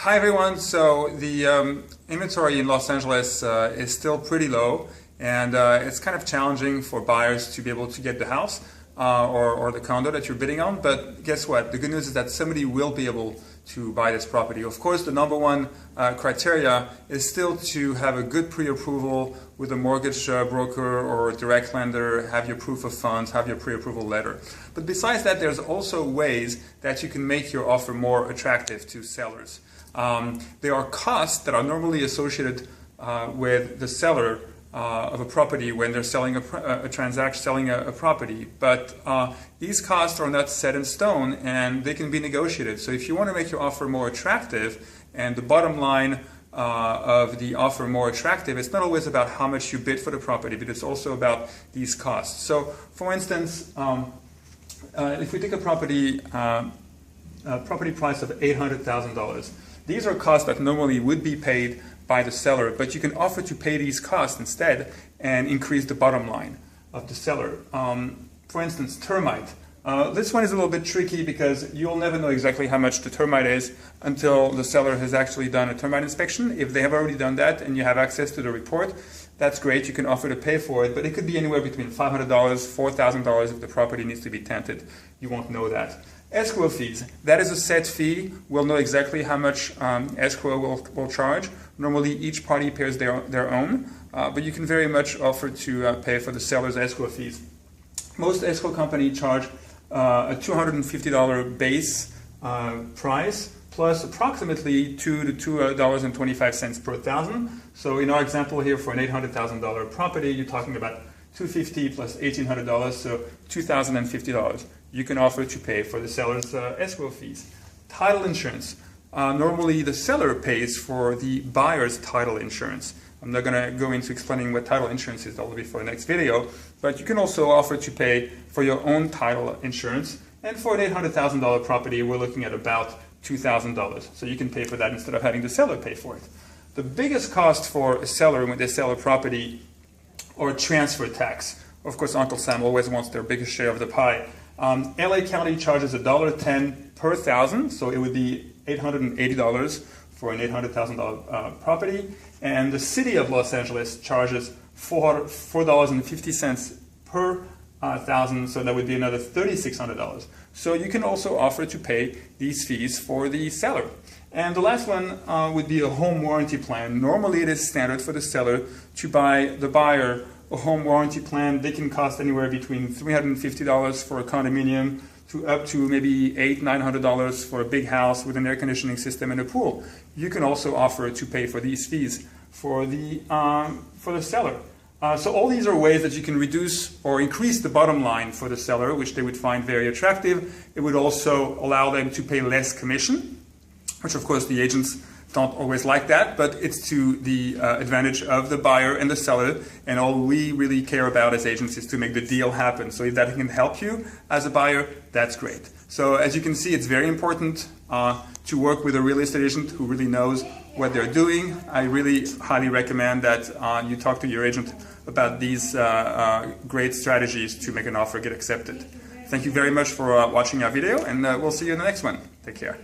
Hi everyone. So the inventory in Los Angeles is still pretty low, and it's kind of challenging for buyers to be able to get the house or the condo that you're bidding on. But guess what? The good news is that somebody will be able to buy this property. Of course, the number one criteria is still to have a good pre-approval with a mortgage broker or a direct lender, have your proof of funds, have your pre-approval letter. But besides that, there's also ways that you can make your offer more attractive to sellers. There are costs that are normally associated with the seller of a property when they're selling a transaction, selling a property, but these costs are not set in stone and they can be negotiated. So if you want to make your offer more attractive and the bottom line of the offer more attractive, it's not always about how much you bid for the property, but it's also about these costs. So for instance, if we take a property price of $800,000, these are costs that normally would be paid by the seller, but you can offer to pay these costs instead and increase the bottom line of the seller. For instance, termite. This one is a little bit tricky because you'll never know exactly how much the termite is until the seller has actually done a termite inspection. If they have already done that and you have access to the report, that's great. You can offer to pay for it, but it could be anywhere between $500, $4,000 if the property needs to be tented. You won't know that. Escrow fees. That is a set fee. We'll know exactly how much escrow will charge. Normally, each party pays their own, but you can very much offer to pay for the seller's escrow fees. Most escrow companies charge a $250 base price plus approximately $2 to $2.25 per thousand. So in our example here, for an $800,000 property, you're talking about $250 plus $1,800, so $2,050. You can offer to pay for the seller's escrow fees. Title insurance. Normally the seller pays for the buyer's title insurance. I'm not going to go into explaining what title insurance is, that will be for the next video, but you can also offer to pay for your own title insurance. And for an $800,000 property, we're looking at about $2,000. So you can pay for that instead of having the seller pay for it. The biggest cost for a seller when they sell a property or transfer tax. Of course, Uncle Sam always wants their biggest share of the pie. LA County charges $1.10 per thousand, so it would be $880 for an $800,000 property. And the city of Los Angeles charges $4.50 per thousand, so that would be another $3,600. So you can also offer to pay these fees for the seller. And the last one would be a home warranty plan. Normally it is standard for the seller to buy the buyer a home warranty plan. They can cost anywhere between $350 for a condominium to up to maybe $800, $900 for a big house with an air conditioning system and a pool. You can also offer to pay for these fees for the seller. So all these are ways that you can reduce or increase the bottom line for the seller, which they would find very attractive. It would also allow them to pay less commission, which of course the agents don't always like that, but it's to the advantage of the buyer and the seller, and all we really care about as agents is to make the deal happen. So if that can help you as a buyer, that's great. So as you can see, it's very important to work with a real estate agent who really knows what they're doing. I really highly recommend that you talk to your agent about these great strategies to make an offer get accepted. Thank you very much for watching our video, and we'll see you in the next one. Take care.